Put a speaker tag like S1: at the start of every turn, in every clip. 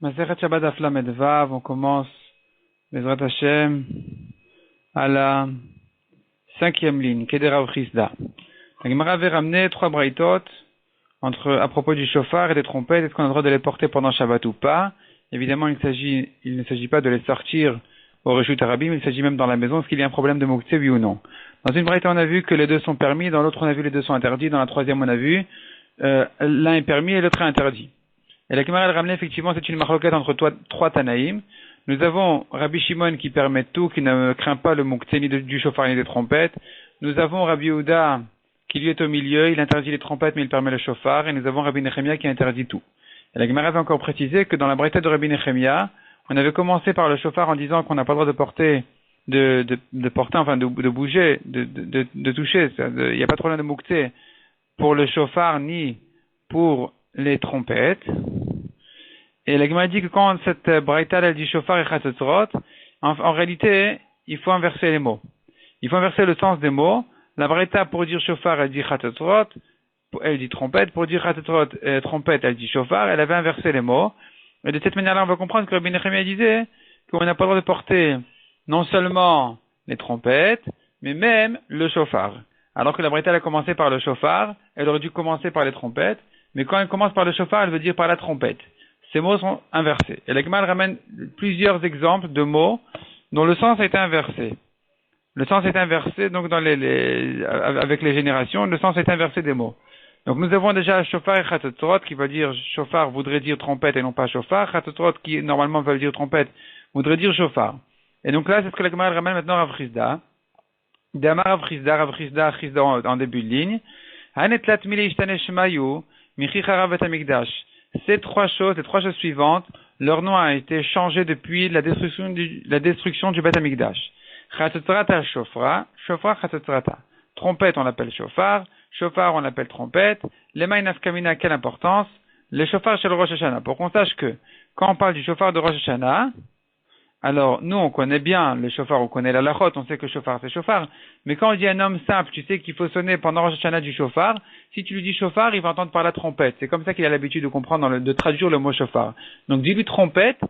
S1: Masechet Shabbat Daf Lamed Vav, on commence, Bezrat Hashem, à la 5e ligne, Kedera ou Chisda. La Gemara avait ramené 3 braïtot à propos du chauffard et des trompettes, est-ce qu'on a le droit de les porter pendant Shabbat ou pas? Évidemment, il ne s'agit pas de les sortir au Reshut Arabim, il s'agit même dans la maison, est-ce qu'il y a un problème de Mouktsé, oui ou non? Dans une braïta, on a vu que les deux sont permis, dans l'autre, on a vu les deux sont interdits, dans la troisième, on a vu l'un est permis et l'autre est interdit. Et la Gemara ramenait effectivement, c'est une marloquette entre trois Tanaïm. Nous avons Rabbi Shimon qui permet tout, qui ne craint pas le Mouktsé ni du chauffard ni des trompettes. Nous avons Rabbi Yehuda qui lui est au milieu, il interdit les trompettes mais il permet le chauffard. Et nous avons Rabbi Nechemia qui interdit tout. Et la Gemara avait encore précisé que dans la braïta de Rabbi Nechemia, on avait commencé par le chauffard en disant qu'on n'a pas le droit de porter, de bouger, de toucher. Il n'y a pas de problème de Mouktsé pour le chauffard ni pour les trompettes. Et la Gemara dit que quand cette braïta elle dit chauffard et chatzotzrot, en réalité, il faut inverser les mots. Il faut inverser le sens des mots. La braïta pour dire chauffard, elle dit chatzotzrot, elle dit trompette. Pour dire chatzotzrot, trompette, elle dit chauffard. Elle avait inversé les mots. Et de cette manière-là, on va comprendre que Rabbi Nechemia disait qu'on n'a pas le droit de porter non seulement les trompettes, mais même le chauffard. Alors que la braïta elle a commencé par le chauffard, elle aurait dû commencer par les trompettes, mais quand elle commence par le chauffard, elle veut dire par la trompette. Ces mots sont inversés. Et la Gemara ramène plusieurs exemples de mots dont le sens a été inversé. Le sens est inversé, donc avec les générations, le sens est inversé des mots. Donc nous avons déjà chauffard et chatzotzrot qui veut dire chauffard voudrait dire trompette et non pas chauffard. Chatzotzrot qui normalement veut dire trompette voudrait dire chauffard. Et donc là, c'est ce que la Gemara ramène maintenant à Frisda. D'Amar Rav Chisda en début de ligne. Hanetlat mile ishtane shmayu michicharav et amigdash. Ces trois choses suivantes, leur nom a été changé depuis la destruction du Beth Amikdash. Chatzotzrata shofra, shofra chatzotzrata. Trompette, on l'appelle chauffard, chauffard, on l'appelle trompette. Lema nafkamina, quelle importance? Les chauffards chez le Rosh Hashanah. Pour qu'on sache que, quand on parle du chauffard de Rosh Hashanah, alors, nous, on connaît bien le chauffard, on connaît la lachot, on sait que chauffard, c'est chauffard. Mais quand on dit un homme simple, tu sais qu'il faut sonner pendant Rosh Hashanah du chauffard, si tu lui dis chauffard, il va entendre par la trompette. C'est comme ça qu'il a l'habitude de comprendre, de traduire le mot chauffard. Donc, dis-lui trompette,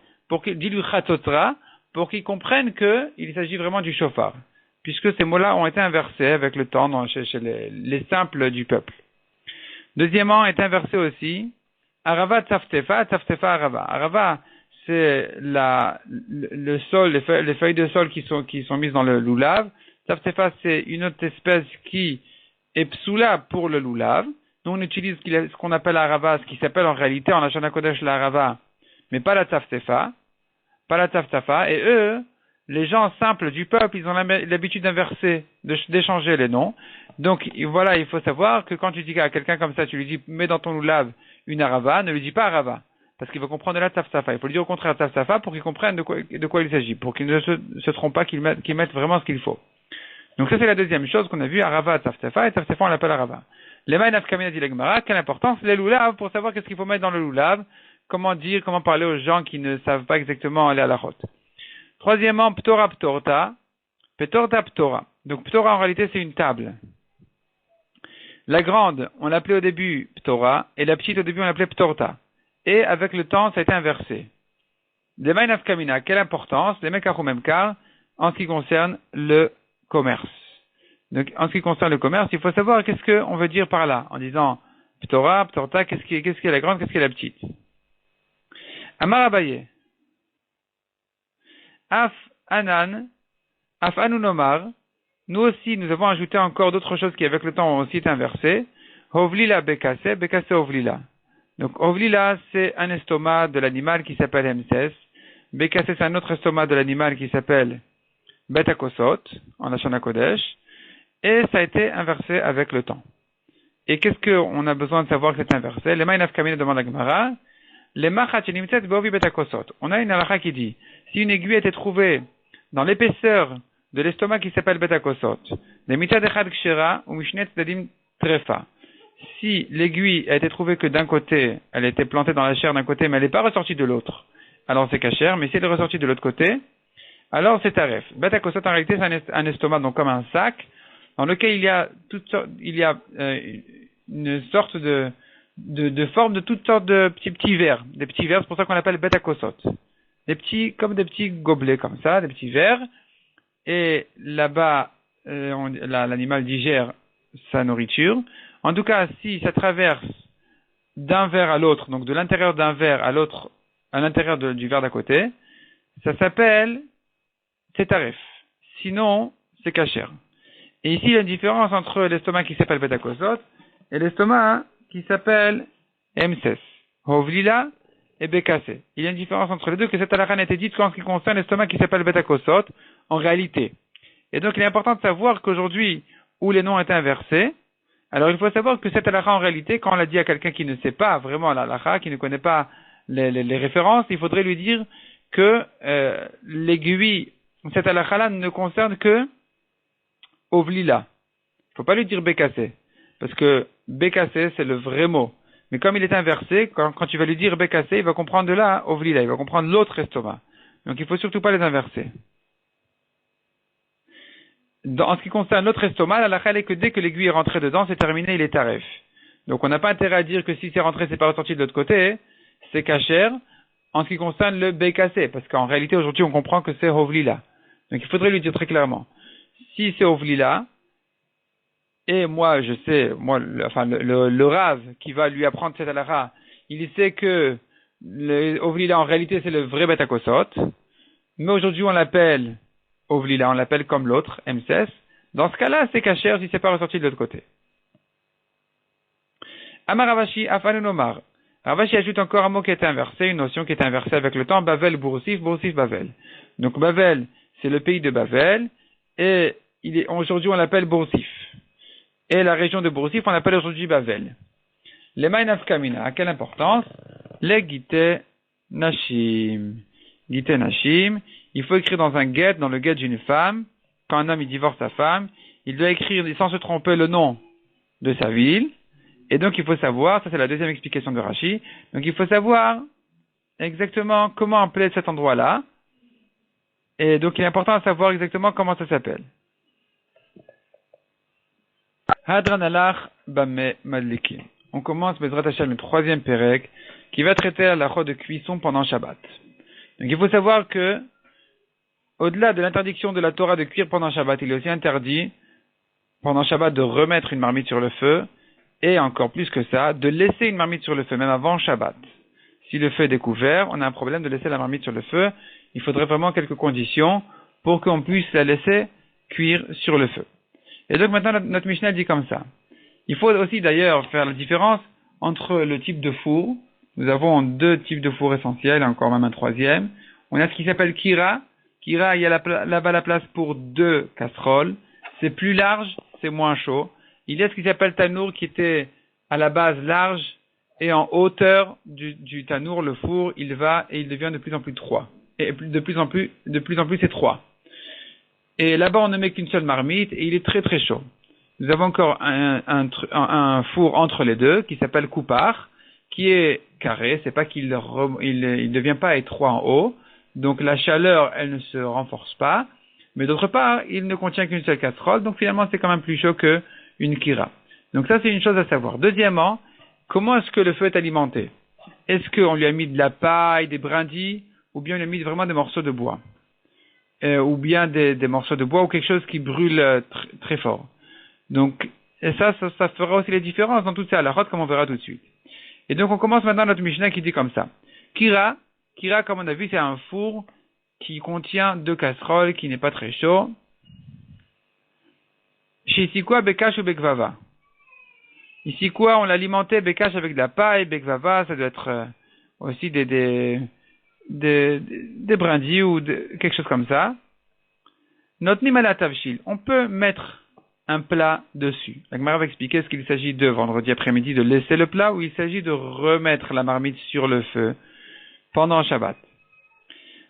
S1: dis-lui chatzotzra, pour qu'il comprenne qu'il s'agit vraiment du chauffard. Puisque ces mots-là ont été inversés avec le temps chez les simples du peuple. Deuxièmement, est inversé aussi, arava tzaftefa arava. Arava, c'est le sol, les feuilles de sol qui sont mises dans le loulav. Tzaftefa, c'est une autre espèce qui est psoula pour le loulav. Nous, on utilise ce qu'on appelle arava, ce qui s'appelle en réalité en Lashon HaKodesh la arava, mais pas la tzaftefa, et eux, les gens simples du peuple, ils ont l'habitude d'inverser, d'échanger les noms. Donc, voilà, il faut savoir que quand tu dis à quelqu'un comme ça, tu lui dis, mets dans ton loulav une arava, ne lui dis pas arava. Parce qu'il va comprendre la tzaftafa. Il faut lui dire au contraire tzaftafa pour qu'il comprenne de quoi il s'agit, pour qu'il ne se trompe pas, qu'il mette vraiment ce qu'il faut. Donc ça c'est la deuxième chose qu'on a vu, arava, tzaftafa, et tzaftafa on l'appelle arava. Les maï nafkamina dit la Gemara, quelle importance les loulav pour savoir qu'est-ce qu'il faut mettre dans le loulav, comment parler aux gens qui ne savent pas exactement aller à la route. Troisièmement, ptora ptorta, ptorta ptora. Donc ptora en réalité c'est une table. La grande, on l'appelait au début ptora, et la petite au début on l'appelait ptorta. Et avec le temps, ça a été inversé. Les maï nafkamina, quelle importance, les mecs memkar, en ce qui concerne le commerce. Donc, en ce qui concerne le commerce, il faut savoir qu'est-ce qu'on veut dire par là, en disant ptora, ptorta, qu'est-ce qui est la grande, qu'est-ce qui est la petite. Amar Abaye. Af anan, af anunomar, nous aussi, nous avons ajouté encore d'autres choses qui, avec le temps, ont aussi été inversées. Hovlila bekase, bekase hovlila. Donc, ovlila, c'est un estomac de l'animal qui s'appelle Hemses. Bekase, c'est un autre estomac de l'animal qui s'appelle Betakosot, en Lashon HaKodesh. Et ça a été inversé avec le temps. Et qu'est-ce qu'on a besoin de savoir que c'est inversé? Les Maïnaf Kamina demande à Gemara. Les Machat Shenimtset Beovi Betakosot. On a une halakha qui dit, si une aiguille a été trouvée dans l'épaisseur de l'estomac qui s'appelle Betakosot, les Mitzad Echad Kshera ou Mishnet Dadim Trefa. Si l'aiguille a été trouvée que d'un côté, elle était plantée dans la chair d'un côté, mais elle n'est pas ressortie de l'autre, alors c'est kasher, mais si elle est ressortie de l'autre côté, alors c'est taref. Betakosot, en réalité, c'est un estomac, donc comme un sac, dans lequel il y a une sorte de forme de toutes sortes de petits verres. Des petits verres, c'est pour ça qu'on appelle betakosot. Comme des petits gobelets comme ça, des petits verres. Et là-bas, l'animal digère sa nourriture. En tout cas, si ça traverse d'un verre à l'autre, donc de l'intérieur d'un verre à l'autre, à l'intérieur du verre d'à côté, ça s'appelle tétaref. Sinon, c'est kasher. Et ici, il y a une différence entre l'estomac qui s'appelle betakosot et l'estomac qui s'appelle emses, hovlila et bekase. Il y a une différence entre les deux, que cette halakha n'a été dite qu'en ce qui concerne l'estomac qui s'appelle betakosot, en réalité. Et donc, il est important de savoir qu'aujourd'hui, où les noms étaient inversés, alors il faut savoir que cette halakha, en réalité, quand on l'a dit à quelqu'un qui ne sait pas vraiment la halakha, qui ne connaît pas les références, il faudrait lui dire que l'aiguille, cette halakha-là ne concerne que ovlila. Il ne faut pas lui dire bekase, parce que bekase, c'est le vrai mot. Mais comme il est inversé, quand tu vas lui dire bekase, il va comprendre de là ovlila, il va comprendre l'autre estomac. Donc il ne faut surtout pas les inverser. En ce qui concerne l'autre estomac, la halakha est que dès que l'aiguille est rentrée dedans, c'est terminé, il est taref. Donc on n'a pas intérêt à dire que si c'est rentré, c'est pas ressorti de l'autre côté, c'est kasher, en ce qui concerne le bekase, parce qu'en réalité, aujourd'hui, on comprend que c'est ovlila. Donc il faudrait lui dire très clairement, si c'est ovlila, et moi, je sais, le Rav qui va lui apprendre cette halakha, il sait que le ovlila, en réalité, c'est le vrai betakosot, mais aujourd'hui, on l'appelle ovlila, on l'appelle comme l'autre, MSS. Dans ce cas-là, c'est kasher si c'est pas ressorti de l'autre côté. Amar Ravashi, Afanu Omar. Ravashi ajoute encore un mot qui est inversé, une notion qui est inversée avec le temps, Bavel, Boursif, Boursif, Bavel. Donc Bavel, c'est le pays de Bavel, et aujourd'hui on l'appelle Boursif. Et la région de Boursif, on l'appelle aujourd'hui Bavel. Les Maïnaf Kamina, à quelle importance? Les Gite Nashim. Gite Nashim, il faut écrire dans un guet, dans le guet d'une femme, quand un homme il divorce sa femme, il doit écrire sans se tromper le nom de sa ville, et donc il faut savoir, ça c'est la deuxième explication de Rashi, donc il faut savoir exactement comment appeler cet endroit-là, et donc il est important de savoir exactement comment ça s'appelle. Hadran alach bame madlikim. On commence Bezrat Hashem le troisième pérec, qui va traiter la halakha de cuisson pendant Shabbat. Donc il faut savoir que, au-delà de l'interdiction de la Torah de cuire pendant Shabbat, il est aussi interdit, pendant Shabbat, de remettre une marmite sur le feu, et encore plus que ça, de laisser une marmite sur le feu, même avant Shabbat. Si le feu est découvert, on a un problème de laisser la marmite sur le feu. Il faudrait vraiment quelques conditions pour qu'on puisse la laisser cuire sur le feu. Et donc maintenant, notre Mishnah dit comme ça. Il faut aussi d'ailleurs faire la différence entre le type de four. Nous avons deux types de fours essentiels, encore même un troisième. On a ce qui s'appelle kira. Kira, il y a là-bas la place pour 2 casseroles. C'est plus large, c'est moins chaud. Il y a ce qui s'appelle tanour, qui était à la base large, et en hauteur du tanour, le four, il va et il devient de plus en plus étroit. Et de plus en plus étroit. Et là-bas, on ne met qu'une seule marmite, et il est très très chaud. Nous avons encore un four entre les deux, qui s'appelle koupar, qui est carré, c'est pas qu'il il devient pas étroit en haut, donc la chaleur, elle ne se renforce pas, mais d'autre part, il ne contient qu'une seule casserole, donc finalement, c'est quand même plus chaud qu'une kira. Donc ça, c'est une chose à savoir. Deuxièmement, comment est-ce que le feu est alimenté? Est-ce qu'on lui a mis de la paille, des brindilles, ou bien on lui a mis vraiment des morceaux de bois? Ou bien des morceaux de bois, ou quelque chose qui brûle très fort. Donc, et ça fera aussi les différences dans toutes ces halakhot, comme on verra tout de suite. Et donc, on commence maintenant notre Mishnah qui dit comme ça. Kira, comme on a vu, c'est un four qui contient 2 casseroles, qui n'est pas très chaud. Chez ici quoi, bekash ou bekvava? Ici quoi, on l'alimentait bekash avec de la paille, bekvava, ça doit être aussi des brindilles ou quelque chose comme ça. Notnim ala tavshil, on peut mettre un plat dessus. La Gemara va expliquer ce qu'il s'agit de vendredi après-midi de laisser le plat ou il s'agit de remettre la marmite sur le feu pendant Shabbat.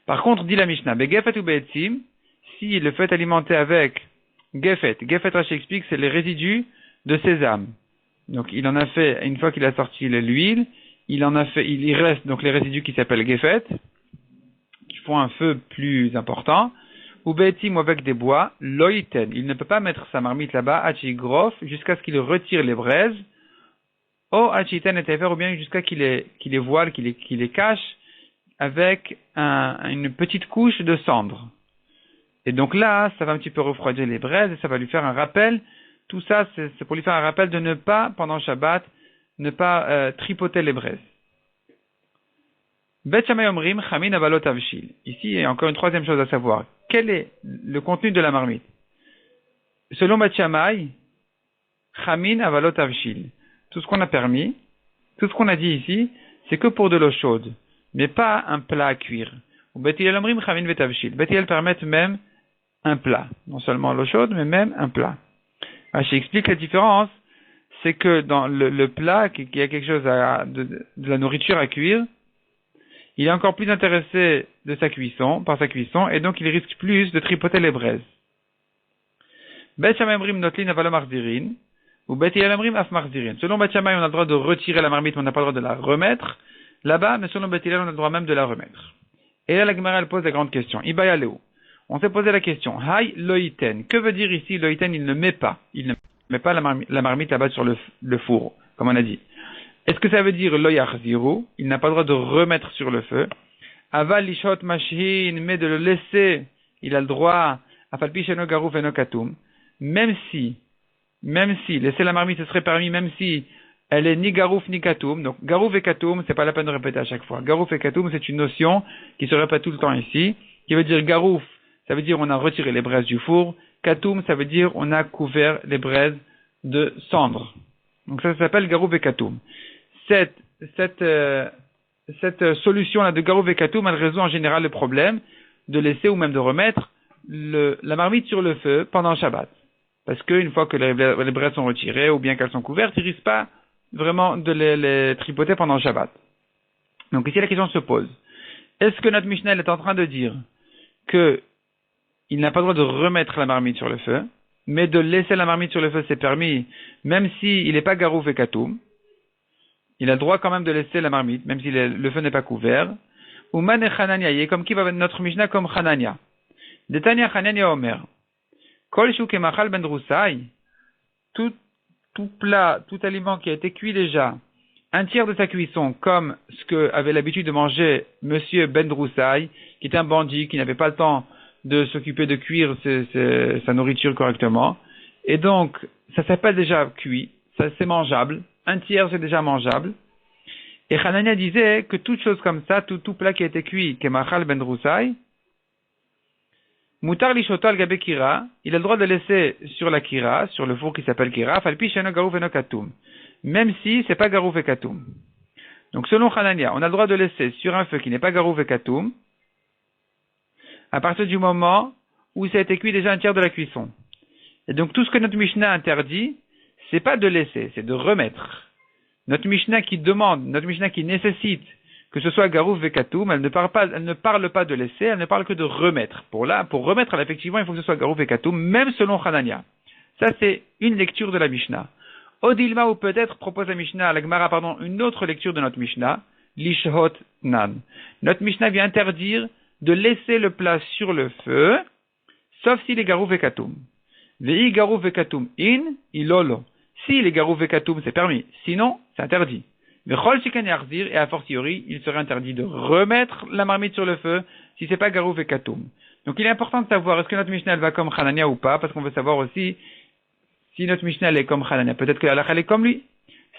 S1: Par contre, dit la Mishnah, begefet ou be'etzim, si le feu est alimenté avec gefet Rashi explique, c'est les résidus de sésame. Donc il en a fait, une fois qu'il a sorti l'huile, il reste donc les résidus qui s'appellent gefet, qui font un feu plus important, ou be'etzim ou avec des bois, loïten, il ne peut pas mettre sa marmite là-bas, achigrof, jusqu'à ce qu'il retire les braises, O achiten et tefer, ou bien jusqu'à qu'il les voile, qu'il les cache avec une petite couche de cendre. Et donc là, ça va un petit peu refroidir les braises et ça va lui faire un rappel. Tout ça, c'est pour lui faire un rappel de ne pas, pendant Shabbat, ne pas tripoter les braises. Bet Shammai Omrim, Chamin Avalot Avshil. Ici, il y a encore une troisième chose à savoir. Quel est le contenu de la marmite? Selon Bet Shammai, Chamin Avalot Avshil. Tout ce qu'on a permis, tout ce qu'on a dit ici, c'est que pour de l'eau chaude, mais pas un plat à cuire. Ou Bet Hillel Omrim, Chamin Vet Avshil. Bet Hillel permettent même un plat. Non seulement l'eau chaude, mais même un plat. Rashi explique la différence, c'est que dans le plat, qu'il y a quelque chose de la nourriture à cuire, il est encore plus intéressé par sa cuisson, et donc il risque plus de tripoter les braises. Bet Shammai Omrim notlin avalo marzirin, ou Bet Hillel Omrim af marzirin. Selon Bet Shammai, on a le droit de retirer la marmite, mais on n'a pas le droit de la remettre. Là-bas, mais selon Bet Hillel, on a le droit même de la remettre. Et là, la Gemara, elle pose la grande question. Ibaya Leo. On s'est posé la question. Hay loiten. Que veut dire ici loiten? Il ne met pas. Il ne met pas la marmite là-bas sur le four, comme on a dit. Est-ce que ça veut dire loyachziru? Il n'a pas le droit de remettre sur le feu. Aval lishot mashin, mais de le laisser, il a le droit. Afalpi sheno garouf eno katum. Même si laisser la marmite ce serait permis, même si elle est ni garouf ni katoum. Donc garouf et katoum, c'est pas la peine de répéter à chaque fois. Garouf et katoum, c'est une notion qui se répète tout le temps ici, qui veut dire garouf. Ça veut dire on a retiré les braises du four. Katoum, ça veut dire on a couvert les braises de cendre. Donc ça s'appelle garouf et katoum. Cette solution-là de garouf et katoum, elle résout en général le problème de laisser ou même de remettre la marmite sur le feu pendant Shabbat. Parce qu'une fois que les braises sont retirées ou bien qu'elles sont couvertes, ils ne risquent pas vraiment de les tripoter pendant Shabbat. Donc ici la question se pose. Est-ce que notre Mishnah est en train de dire que il n'a pas le droit de remettre la marmite sur le feu, mais de laisser la marmite sur le feu c'est permis, même s'il n'est pas garouf et katoum. Il a le droit quand même de laisser la marmite, même si le feu n'est pas couvert. Ou man et Hanania, comme qui va notre Mishnah comme Hanania. Detania Hanania Omer. Kol shuk emachal ben drusai. Tout plat, tout aliment qui a été cuit déjà, un tiers de sa cuisson, comme ce que avait l'habitude de manger Monsieur Ben Drusai, qui était un bandit, qui n'avait pas le temps de s'occuper de cuire sa nourriture correctement. Et donc, ça s'appelle déjà cuit, ça c'est mangeable. Un tiers c'est déjà mangeable. Et Hanania disait que toute chose comme ça, tout plat qui a été cuit, Kemachal Ben Drusai, Mutar lishoto al gabe kira, il a le droit de laisser sur la kira, sur le four qui s'appelle kira, falpi sheno garouf eno katoum. Même si c'est pas garouf et katoum. Donc selon Hanania, on a le droit de laisser sur un feu qui n'est pas garouf et katoum, à partir du moment où ça a été cuit déjà un tiers de la cuisson. Et donc tout ce que notre Mishnah interdit, c'est pas de laisser, c'est de remettre. Notre Mishnah qui nécessite que ce soit garouf et katoum, elle ne parle pas de laisser, elle ne parle que de remettre. Pour remettre, effectivement, il faut que ce soit garouf et katoum, même selon Hanania. Ça, c'est une lecture de la Mishnah. Odilma, ou peut-être, propose la Mishnah, la Gemara, une autre lecture de notre Mishnah, lishhot nan. Notre Mishnah vient interdire de laisser le plat sur le feu, sauf s'il est garouf et katoum. Vei garouf et katoum in, ilolo. Si les garouf et katoum, c'est permis. Sinon, c'est interdit. Mais chol shikan yarzir, et a fortiori, il serait interdit de remettre la marmite sur le feu si c'est pas garouf et katoum. Donc il est important de savoir est-ce que notre Mishnah va comme Hanania ou pas, parce qu'on veut savoir aussi si notre Mishnah est comme Hanania. Peut-être que la halakha est comme lui.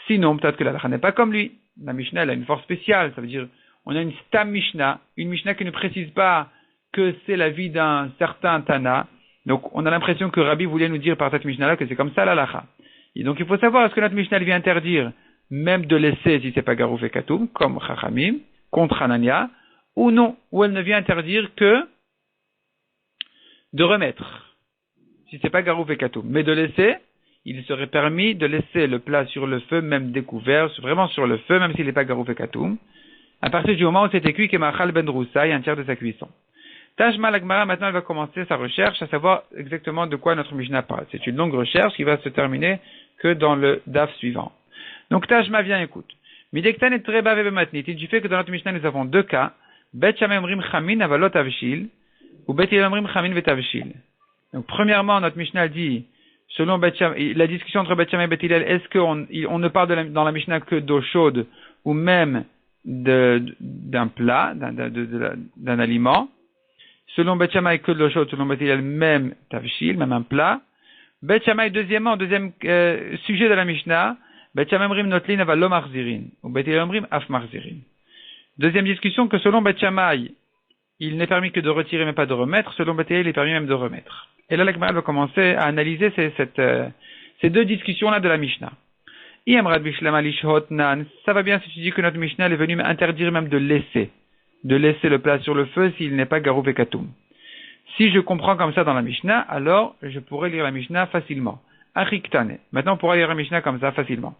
S1: Sinon, peut-être que la halakha n'est pas comme lui. La Mishnah elle a une force spéciale. Ça veut dire, on a une stam Mishnah, une Mishnah qui ne précise pas que c'est la vie d'un certain Tana. Donc on a l'impression que Rabbi voulait nous dire par cette Mishnah-là que c'est comme ça la halakha. Et donc il faut savoir est-ce que notre Mishnah vient interdire même de laisser si c'est pas garouf et katoum, comme Chachamim, contre Hanania, ou non, ou elle ne vient interdire que de remettre, si c'est pas garouf et katoum, mais de laisser, il serait permis de laisser le plat sur le feu, même découvert, vraiment sur le feu, même s'il n'est pas garouf et katoum, à partir du moment où c'était cuit, Kemachal ben Roussaï, un tiers de sa cuisson. Tashma l'Agmara, maintenant elle va commencer sa recherche, à savoir exactement de quoi notre Mishnah parle. C'est une longue recherche qui va se terminer que dans le daf suivant. Donc Tashma vient, écoute. Midektan et Treba Vebematnit, du fait que dans notre Mishnah nous avons deux cas, Bet Shammai Omrim Chamin Avalot Avshil, ou Bet Hillel Omrim Chamin Vetavshil. Donc premièrement, notre Mishnah dit selon Bet Shammai, la discussion entre Bet Shammai et Bet Hillel, est-ce qu'on ne parle dans la Mishnah que d'eau chaude ou même d'un plat, d'un aliment? Selon Bet Shammai, que de l'eau chaude, selon Bet Hillel, même tavshil, même un plat. Bet Shammai, deuxième sujet de la Mishnah, Bet Shammai omrim notlin aval lo marzirin, ou Bet Hillel omrim af marzirin. Deuxième discussion, que selon Bet Shammai, il n'est permis que de retirer mais pas de remettre, selon Bet Hillel, il est permis même de remettre. Et là, la Gemara va commencer à analyser ces deux discussions-là de la Mishnah. Ça va bien si tu dis que notre Mishnah est venue interdire même de laisser le plat sur le feu s'il n'est pas garouf et katoum. Si je comprends comme ça dans la Mishnah, alors je pourrais lire la Mishnah facilement. Achiktane. Maintenant, on pourra lire la Mishnah comme ça facilement.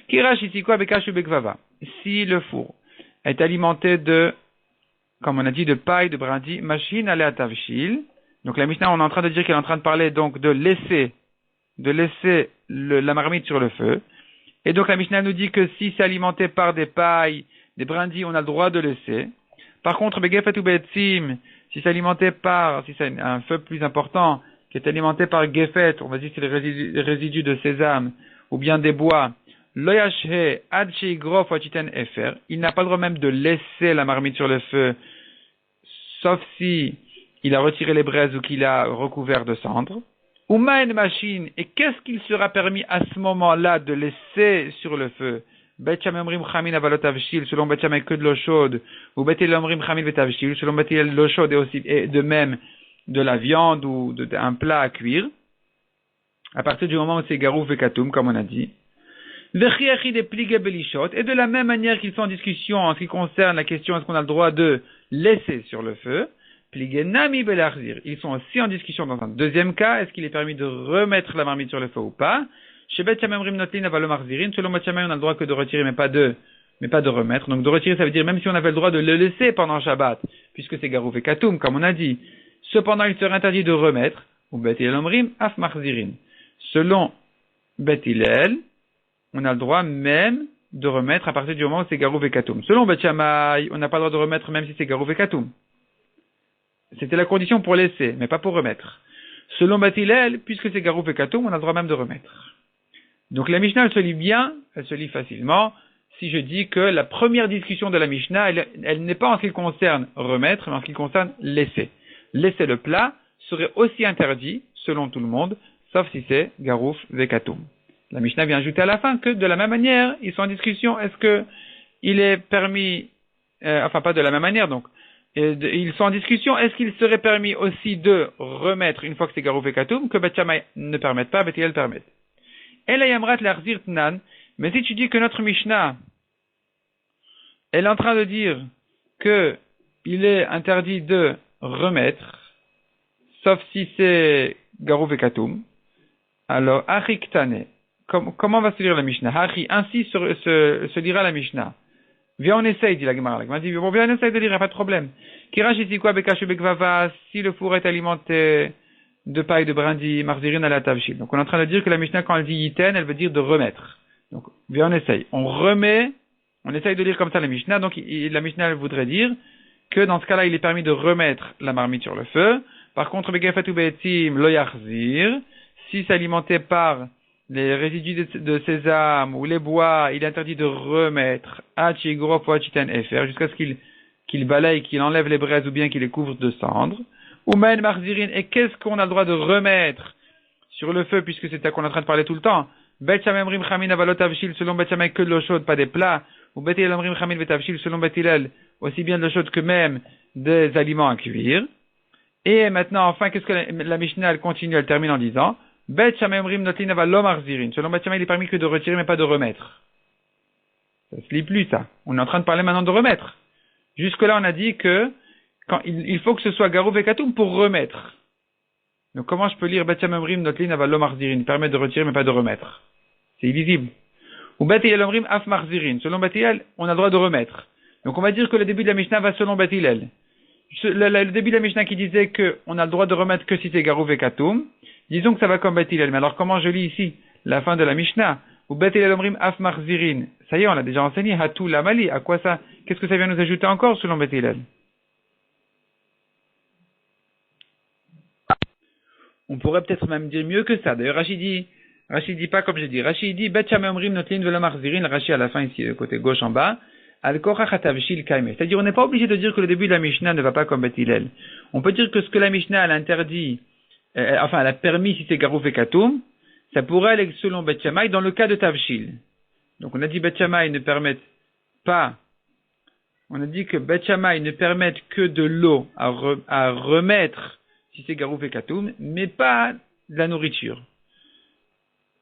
S1: Kirash itikwa bekashu bekvava. Si le four est alimenté de, comme on a dit, de paille, de brindilles, machine ale atavshil. Donc la Mishnah, on est en train de dire qu'elle est en train de parler donc de laisser la marmite sur le feu. Et donc la Mishnah nous dit que si c'est alimenté par des pailles, des brindilles, on a le droit de laisser. Par contre, begefet ou be'etzim, si c'est un feu plus important, qui est alimenté par gefet, on va dire que c'est les résidus de sésame, ou bien des bois, lo yashhe ad sheigrof wachiten efer, il n'a pas le droit même de laisser la marmite sur le feu, sauf si il a retiré les braises ou qu'il a recouvert de cendres. Ou ma'en machine, et qu'est-ce qu'il sera permis à ce moment-là de laisser sur le feu? Bet Shammai omrim chamin avalot avshil, selon Bet Shammai que de l'eau chaude, ou Bet Hillel omrim chamin vet avshil, selon Bet Hillel l'eau chaude et de même de la viande ou d'un plat à cuire, à partir du moment où c'est garouf et katoum, comme on a dit. Vechiachi de plige belishot, et de la même manière qu'ils sont en discussion en ce qui concerne la question est-ce qu'on a le droit de laisser sur le feu, nami belarzir. Ils sont aussi en discussion dans un deuxième cas, est-ce qu'il est permis de remettre la marmite sur le feu ou pas? Chez Bet Shammai omrim notlin aval lo marzirin, selon Bet Shammai on a le droit que de retirer mais pas de remettre. Donc de retirer ça veut dire même si on avait le droit de le laisser pendant Shabbat, puisque c'est garouf et katoum comme on a dit. Cependant il serait interdit de remettre, ou Bet Hillel omrim af marzirin. Selon Bet Hillel, on a le droit même de remettre à partir du moment où c'est garouf et katoum. Selon Bet Shammai, on n'a pas le droit de remettre même si c'est garouf et katoum. C'était la condition pour laisser, mais pas pour remettre. Selon Bet Hillel, puisque c'est garouf et katoum, on a le droit même de remettre. Donc la Mishnah, elle se lit bien, elle se lit facilement, si je dis que la première discussion de la Mishnah, elle n'est pas en ce qui concerne remettre, mais en ce qui concerne laisser. Laisser le plat serait aussi interdit, selon tout le monde, sauf si c'est garouf et katoum. La Mishnah vient ajouter à la fin que de la même manière, ils sont en discussion, est-ce que il est permis, pas de la même manière donc, ils sont en discussion, est-ce qu'il serait permis aussi de remettre une fois que c'est garouf et katoum, que Bet Shammai ne permette pas, Bet Hillel permette. Mais si tu dis que notre Mishnah, elle est en train de dire que il est interdit de remettre, sauf si c'est garouf et katoum, alors, Achiktane, comment va se lire la Mishnah? Hachi, ainsi se lira la Mishnah. Viens, on essaye, dit la Gemara. La Gemara dit, bon, viens, on essaye de lire, pas de problème. Kirash ici quoi, bekashu bekvava, si le four est alimenté de paille, de brindilles, marzirin à la tavshil. Donc, on est en train de dire que la Mishnah, quand elle dit yiten, elle veut dire de remettre. Donc, viens, on essaye. On essaye de lire comme ça la Mishnah. Donc, la Mishnah, elle voudrait dire que dans ce cas-là, il est permis de remettre la marmite sur le feu. Par contre, begefet ou be'etzim lo yachzir, si c'est alimenté par les résidus de sésame ou les bois, il est interdit de remettre jusqu'à ce qu'il balaye, qu'il enlève les braises ou bien qu'il les couvre de cendres. Ou men marzirin, et qu'est-ce qu'on a le droit de remettre sur le feu, puisque c'est ça qu'on est en train de parler tout le temps? Bet Shammai omrim chamin avalot avshil, selon Bet Shammai que de l'eau chaude, pas des plats. Ou Bet Hillel omrim chamin vet avshil, selon Bet Hillel aussi bien de l'eau chaude que même des aliments à cuire. Et maintenant, enfin, qu'est-ce que la Mishnah, elle continue, elle termine en disant Bet Shammai omrim notlin aval lo marzirin, selon Bet Shammai il est permis que de retirer mais pas de remettre. Ça se lit plus ça. On est en train de parler maintenant de remettre. Jusque là on a dit que quand il faut que ce soit garouf et katoum pour remettre. Donc comment je peux lire Bet Shammai omrim notlin aval lo marzirin, permet de retirer mais pas de remettre? C'est illisible. Ou Bet Hillel omrim af marzirin, selon Bet Hillel on a le droit de remettre. Donc on va dire que le début de la Mishnah va selon Bet Hillel. Le début de la Mishnah qui disait qu'on a le droit de remettre que si c'est garouf et katoum, disons que ça va comme Bet Hillel. Mais alors comment je lis ici la fin de la Mishnah? Ou Bet Hillel omrim af marzirin. Ça y est, on l'a déjà enseigné. Hatou lamali. À quoi ça? Qu'est-ce que ça vient nous ajouter encore selon Bet Hillel? On pourrait peut-être même dire mieux que ça. D'ailleurs, Rachid dit pas comme j'ai dit. Rachid dit, Bet Shammai Omrim Notlin Velo Marzirin, le Rachid à la fin ici, côté gauche en bas, Al Korach Atavshil Kaime. C'est-à-dire, on n'est pas obligé de dire que le début de la Mishnah ne va pas comme Bet Hillel. On peut dire que ce que la Mishnah, elle interdit, elle a permis si c'est Garouf et Katoum, ça pourrait aller selon Bet Shammai dans le cas de Tavshil. Donc, on a dit Bet Shammai ne permettent pas, on a dit que Bet Shammai ne permettent que de l'eau à remettre si c'est Garouf et Katoum, mais pas de la nourriture.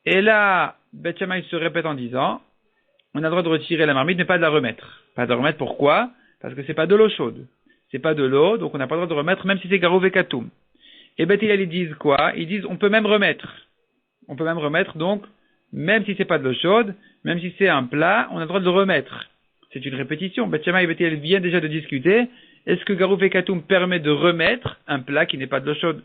S1: Et là, Bet Shammai se répète en disant, on a le droit de retirer la marmite, mais pas de la remettre. Pas de la remettre, pourquoi? Parce que c'est pas de l'eau chaude. C'est pas de l'eau, donc on n'a pas le droit de remettre, même si c'est Garouf et Katoum. Et Bet Hillel, ils disent quoi? Ils disent, on peut même remettre. On peut même remettre, donc, même si c'est pas de l'eau chaude, même si c'est un plat, on a le droit de le remettre. C'est une répétition. Bet Shammai et Bet Hillel viennent déjà de discuter. Est-ce que Garouf et Katoum permet de remettre un plat qui n'est pas de l'eau chaude?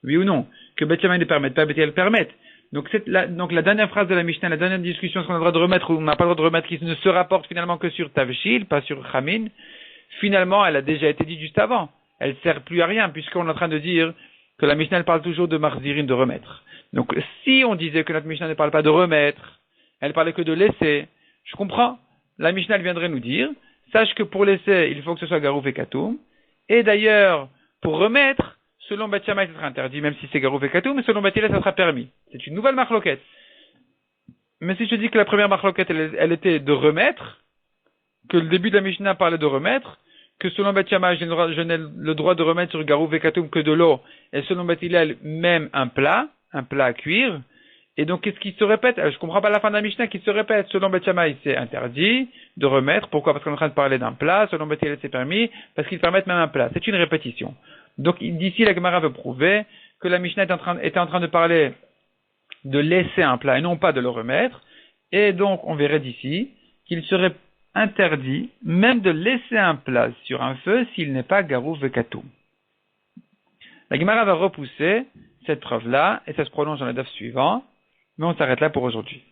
S1: Oui ou non? Que Bet Shammai ne permette pas, Bet Hillel permette. Donc la dernière phrase de la Mishnah, la dernière discussion, ce qu'on a le droit de remettre ou on n'a pas le droit de remettre, qui ne se rapporte finalement que sur Tavshil, pas sur Chamin, finalement, elle a déjà été dite juste avant. Elle sert plus à rien, puisqu'on est en train de dire que la Mishnah, elle parle toujours de Marzirin, de remettre. Donc, si on disait que notre Mishnah ne parle pas de remettre, elle parlait que de laisser, je comprends. La Mishnah, elle viendrait nous dire, sache que pour laisser, il faut que ce soit Garouf et Katoum. Et d'ailleurs, pour remettre, selon Bet Shammai, ça sera interdit, même si c'est Garouf et Katoum, mais selon Bet Hillel, ça sera permis. C'est une nouvelle marloquette. Mais si je te dis que la première marloquette, elle était de remettre, que le début de la Mishnah parlait de remettre, que selon Bet Shammai, je n'ai le droit de remettre sur Garouf et Katoum que de l'eau, et selon Bet Hillel, même un plat à cuire. Et donc, qu'est-ce qui se répète? Je comprends pas la fin de la Mishnah qui se répète. Selon Bet Shammai, c'est interdit de remettre. Pourquoi? Parce qu'on est en train de parler d'un plat. Selon Bet Hillel, c'est permis, parce qu'ils permettent même un plat. C'est une répétition. Donc, d'ici, la Gemara veut prouver que la Mishnah était en train de parler de laisser un plat et non pas de le remettre. Et donc, on verrait d'ici qu'il serait interdit même de laisser un plat sur un feu s'il n'est pas Garouf et Katoum. La Gemara va repousser cette preuve-là et ça se prolonge dans le daf suivant. Mais on s'arrête là pour aujourd'hui.